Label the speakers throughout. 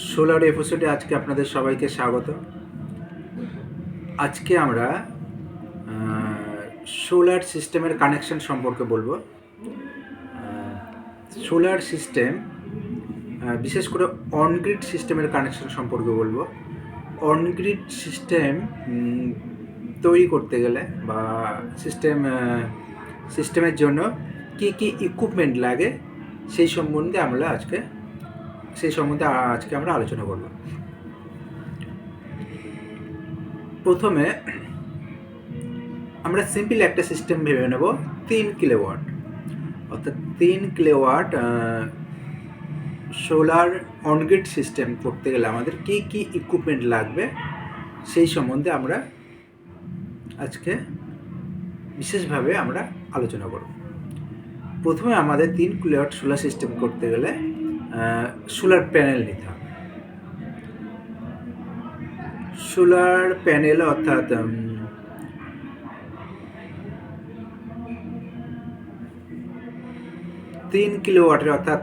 Speaker 1: Solar এপিসোডে আজকে আপনাদের সবাইকে স্বাগত। আজকে আমরা সোলার সিস্টেমের কানেকশন সম্পর্কে বলবো। সোলার সিস্টেম, বিশেষ করে অনগ্রিড সিস্টেমের কানেকশন সম্পর্কে বলবো। অনগ্রিড সিস্টেম তৈরি করতে গেলে বা সিস্টেমের জন্য কি কি ইকুইপমেন্ট লাগে সেই সম্বন্ধে আজকে আমরা আলোচনা করব। প্রথমে আমরা সিম্পল একটা সিস্টেম ভেবে নেব 3 কিলোওয়াট, অর্থাৎ 3 কিলোওয়াট সোলার অনগ্রিড সিস্টেম করতে গেলে আমাদের কি কি ইকুইপমেন্ট লাগবে সেই সম্বন্ধে আমরা আজকে বিশেষভাবে আমরা আলোচনা করব। প্রথমে আমাদের 3 কিলোওয়াট সোলার সিস্টেম করতে গেলে সোলার প্যানেল নিতে হবে। সোলার প্যানেল অর্থাৎ 3 কিলোওয়াটের অর্থাৎ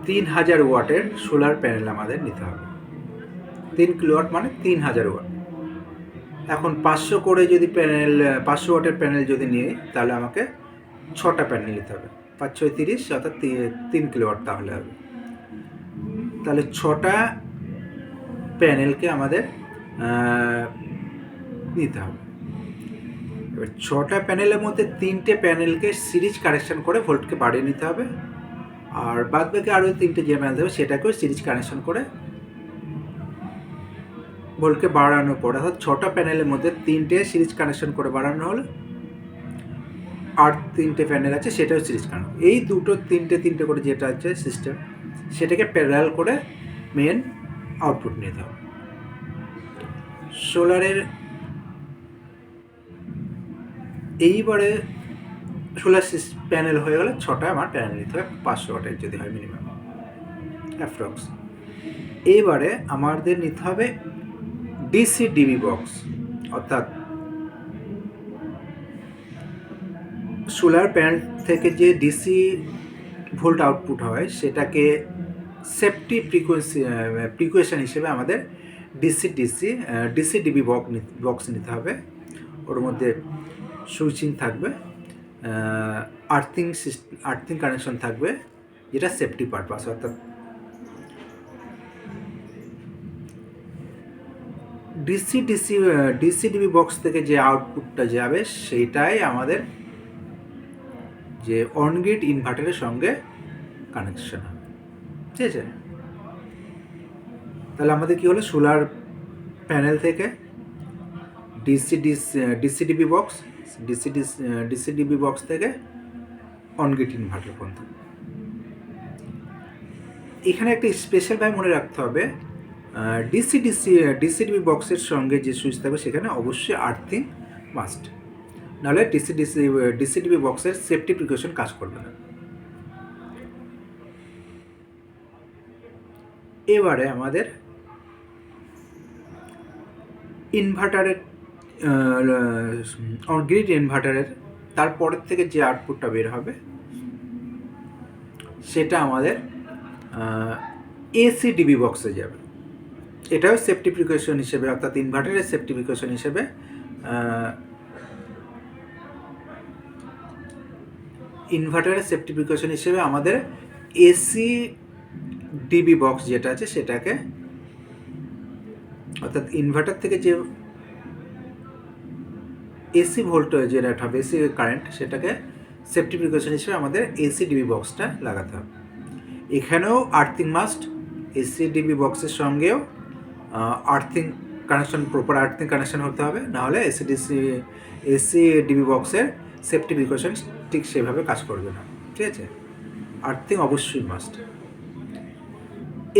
Speaker 1: 3000 ওয়াটের সোলার প্যানেল আমাদের নিতে হবে। 3 কিলোওয়াট মানে 3000 ওয়াট। এখন 500 করে যদি 500 ওয়াটের প্যানেল যদি নিয়ে, তাহলে আমাকে 6টা প্যানেল নিতে হবে। 5 6 30, অর্থাৎ 3 কিলোওয়াট তাহলে হবে। তাহলে 6টা প্যানেলকে আমাদের নিতে হবে। এবার 6টা প্যানেলের মধ্যে 3টে প্যানেলকে সিরিজ কানেকশন করে ভোল্টকে বাড়িয়ে নিতে হবে, আর বাদ বাকি আরও 3টে যে প্যানেল দেবে সেটাকেও সিরিজ কানেকশন করে ভোল্টকে বাড়ানোর পর, অর্থাৎ 6টা প্যানেলের মধ্যে 3টে সিরিজ কানেকশন করে বাড়ানো হলো, আর 3টে প্যানেল আছে সেটাও সিরিজ কানেকশন। এই দুটো 3টে করে যেটা আছে সিস্টেম, সেটাকে প্যারালাল করে মেন আউটপুট নিতে হবে। সোলারের এইবারে সোলার প্যানেল হয়ে গেলে 6টা আমার প্যানেল নিতে হবে, 500 ওয়াটের যদি হয় মিনিমাম অ্যাপ্রক্স। এইবারে আমাদের নিতে হবে ডিসি ডিবি বক্স, অর্থাৎ সোলার প্যানেল থেকে যে ডিসি ভোল্ট আউটপুট হয় সেটাকে সেফটি প্রিকশন হিসেবে আমাদের ডিসি ডিবি বক্স নিতে হবে। ওর মধ্যে সুইচিং থাকবে, আর্থিং কানেকশন থাকবে, যেটা সেফটি পারপাস। অর্থাৎ ডিসি ডিবি বক্স থেকে যে আউটপুটটা যাবে সেইটাই আমাদের যে অনগ্রিড ইনভার্টারের সঙ্গে কানেকশন হবে। ঠিক আছে? তাহলে আমাদের কি হলো, সোলার প্যানেল থেকে ডিসিডিবি বক্স থেকে অনগ্রিড ইনভার্টার পর্যন্ত। এখানে একটা স্পেশালভাবে মনে রাখতে হবে, ডিসিডিবি বক্সের সঙ্গে যে সুইচ থাকবে সেখানে অবশ্যই আর্থিং মাস্ট, নাহলে ডিসিডিবি বক্সের সেফটি প্রিকশন কাজ করবে না। এবারে আমাদের ইনভার্টারের গ্রিড ইনভার্টারের তারপরের থেকে যে আউটপুটটা বের হবে সেটা আমাদের এসি ডিবি বক্সে যাবে। এটাও সেফটি প্রিকশন হিসেবে, অর্থাৎ ইনভার্টারের সেফটি প্রিকশন হিসেবে আমাদের এসি ডিবি বক্স যেটা আছে সেটাকে, অর্থাৎ ইনভার্টার থেকে যে এসি ভোল্টেজ জেনারেট হবে, এসি কারেন্ট, সেটাকে সেফটি প্রিকশন হিসেবে আমাদের এসি ডিবি বক্সটা লাগাতে হবে। এখানেও আর্থিং মাস্ট, এসি ডিবি বক্সের সঙ্গেও প্রপার আর্থিং কানেকশন হতে হবে, নাহলে এসি ডিবি বক্সের সেফটি প্রিকশন ঠিক সেভাবে কাজ করবে না। ঠিক আছে? আর্থিং অবশ্যই মাস্ট।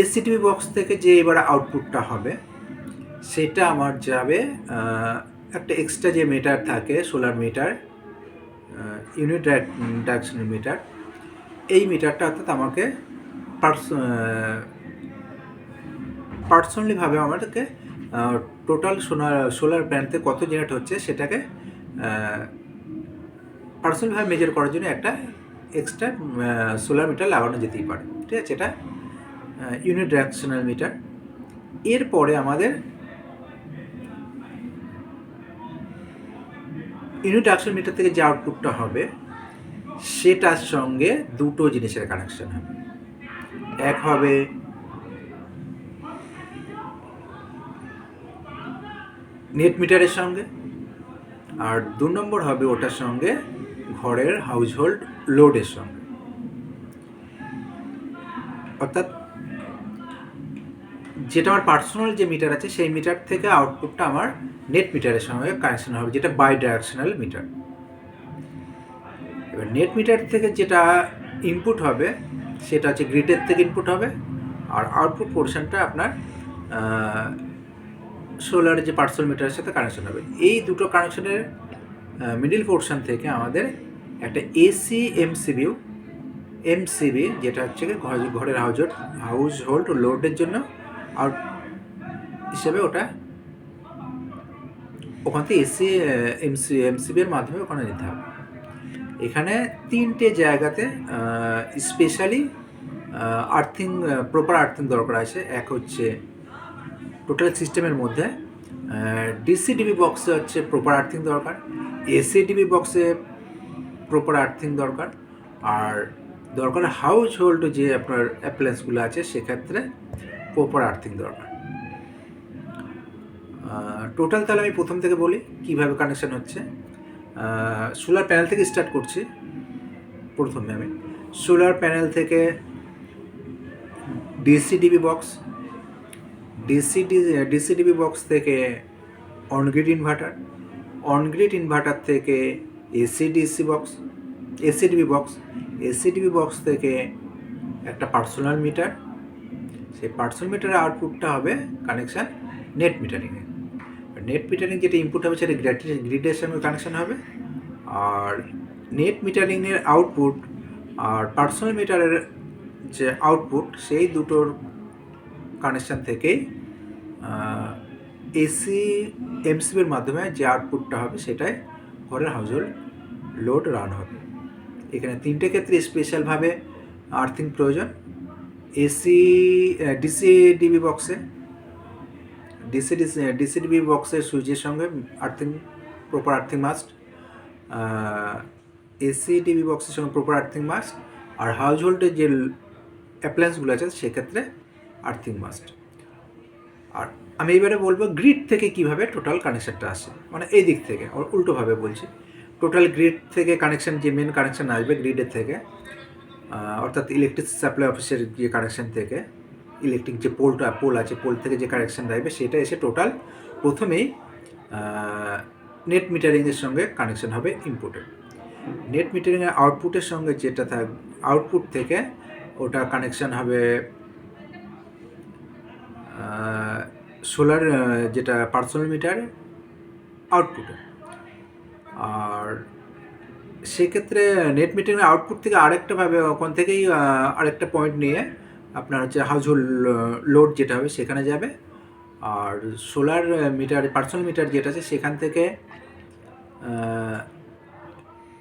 Speaker 1: এসি ডিবি বক্স থেকে যে এবার আউটপুটটা হবে সেটা আমার যাবে একটা এক্সট্রা যে মিটার থাকে, solar meter, unit direction meter. এই মিটারটা অর্থাৎ আমাকে পার্সোনালিভাবে আমাদেরকে টোটাল সোলার প্ল্যান্টে কত জেনারেট হচ্ছে সেটাকে পার্সোনালিভাবে মেজার করার জন্য একটা এক্সট্রা সোলার মিটার লাগানো যেতেই পারে, ঠিক আছে। এটা ইউনিডাইরেকশনাল মিটার। এরপরে আমাদের ইউনিডাইরেকশনাল মিটার থেকে যে আউটপুটটা হবে সেটার সঙ্গে দুটো জিনিসের কানেকশন হবে। এক হবে নেট মিটারের সঙ্গে, আর 2 নম্বর হবে ওটার সঙ্গে ঘরের হাউস হোল্ড লোডের সঙ্গে। অর্থাৎ যেটা আমার পার্সোনাল যে মিটার আছে সেই মিটার থেকে আউটপুটটা আমার নেট মিটারের সঙ্গে কানেকশন হবে, যেটা বাই ডাইরেকশনাল মিটার। এবার নেট মিটার থেকে যেটা ইনপুট হবে সেটা হচ্ছে গ্রিডের থেকে ইনপুট হবে, আর আউটপুট পোর্শনটা আপনার সোলার যে পার্সোনাল মিটারের সাথে কানেকশন হবে। এই দুটো কানেকশনের মিডিল পোর্শন থেকে আমাদের একটা এসি এমসিবি যেটা হচ্ছে ঘরের হাউস হোল্ড লোডের জন্য আউট হিসেবে ওখান থেকে এমসিবির মাধ্যমে ওখানে নিতে হবে। এখানে 3টে জায়গাতে স্পেশালি প্রপার আর্থিং দরকার আছে। এক হচ্ছে টোটাল সিস্টেমের মধ্যে ডিসিডিবি বক্সে হচ্ছে প্রপার আর্থিং দরকার, এসিডিবি বক্সে প্রপার আর্থিং দরকার, আর দরকার হাউস হোল্ড যে আপনার অ্যাপ্লায়েন্সগুলো আছে সেক্ষেত্রে প্রপার আর্থিং দরকার। টোটাল তাহলে আমি প্রথম থেকে বলি কীভাবে কানেকশান হচ্ছে। সোলার প্যানেল থেকে স্টার্ট করছি। প্রথমে আমি সোলার প্যানেল থেকে ডিসিডিবি বক্স থেকে অনগ্রিড ইনভার্টার থেকে এসিডিবি বক্স থেকে একটা পার্সোনাল মিটার। সেই পার্সোনাল মিটারের আউটপুটটা হবে কানেকশান নেট মিটারিংয়ে। নেট মিটারিং যেটা ইনপুট হবে সেটা গ্রিডের সঙ্গে কানেকশান হবে, আর নেট মিটারিংয়ের আউটপুট আর পার্সোনাল মিটারের যে আউটপুট সেই দুটোর কানেকশান থেকেই এসি এমসিবির মাধ্যমে যে আউটপুটটা হবে সেটাই ঘরের হাউসহোল্ড লোড রান হবে। এখানে 3টে ক্ষেত্রে স্পেশালভাবে আর্থিং প্রয়োজন। ডিসিডিবি বক্সের সুইচের সঙ্গে প্রপার আর্থিং মাস্ট, এসিডিবি বক্সের সঙ্গে প্রপার আর্থিং মাস্ট, আর হাউস হোল্ডের যে অ্যাপ্লায়েন্সগুলো আছে সেক্ষেত্রে আর্থিং মাস্ট। আর আমি এবারে বলবো গ্রিড থেকে কিভাবে টোটাল কানেকশানটা আসে, মানে এই দিক থেকে উল্টোভাবে বলছি। টোটাল গ্রিড থেকে কানেকশান, যে মেন কানেকশান আসবে গ্রিডের থেকে, অর্থাৎ ইলেকট্রিক সাপ্লাই অফিসের যে কানেকশান থেকে, ইলেকট্রিক যে পোল আছে পোল থেকে যে কানেকশান আসবে সেটা এসে টোটাল প্রথমেই নেট মিটারিংয়ের সঙ্গে কানেকশান হবে ইনপুটের। নেট মিটারিংয়ের আউটপুটের সঙ্গে যেটা আউটপুট থেকে ওটা কানেকশান হবে সোলার যেটা পার্সোনাল মিটার আউটপুটে। আর সেক্ষেত্রে নেট মিটারিংয়ের আউটপুট থেকে আরেকটাভাবে ওখান থেকেই আরেকটা পয়েন্ট নিয়ে আপনার হচ্ছে হাউস হোল্ড লোড যেটা হবে সেখানে যাবে, আর সোলার মিটার পার্সোনাল মিটার যেটা আছে সেখান থেকে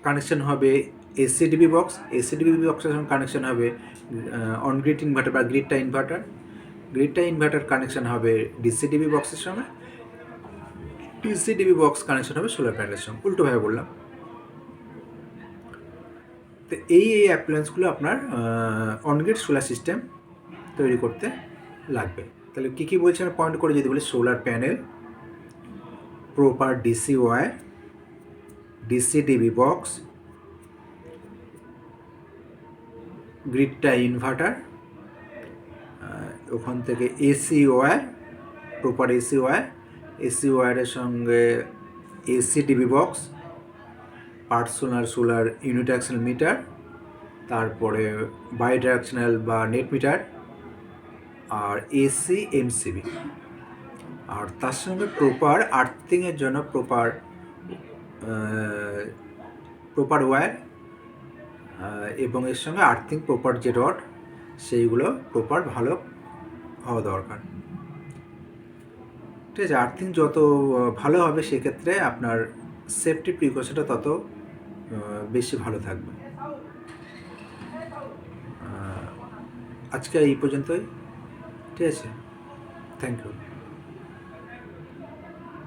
Speaker 1: কানেকশন হবে এসিডিবি বক্সের সঙ্গে কানেকশন হবে অনগ্রিড ইনভার্টার বা গ্রিডটা ইনভার্টার কানেকশন হবে ডিসিডিবি বক্সের সঙ্গে, ডিসিডিবি বক্স কানেকশন হবে সোলার প্যানেলের সঙ্গে। উল্টোভাবে বললাম। তো এই অ্যাপ্লায়েন্সগুলো আপনার অনগ্রিড সোলার সিস্টেম তৈরি করতে লাগবে। তাহলে কী বলছি আমি পয়েন্ট করে যদি বলি, solar panel, proper DC wire, DCDB box, গ্রিডটা ইনভার্টার, ওখান থেকে এসি ওয়্যার, প্রপার এসি ওয়্যারের সঙ্গে ACDB box, personal solar unidirectional meter, তারপরে বাই ডাইরেকশনাল বা নেট মিটার, আর এসি এমসিবি, আর তার সঙ্গে প্রপার আর্থিংয়ের জন্য প্রপার ওয়্যার, এবং এর সঙ্গে আর্থিং প্রপার যে রড সেইগুলো প্রপার ভালো হওয়া দরকার। ঠিক আছে। আর্থিং যত ভালো হবে সেক্ষেত্রে আপনার সেফটি প্রিকশনটা তত বেশি ভালো থাকবে। আজকে এই পর্যন্তই, ঠিক আছে, থ্যাংক ইউ।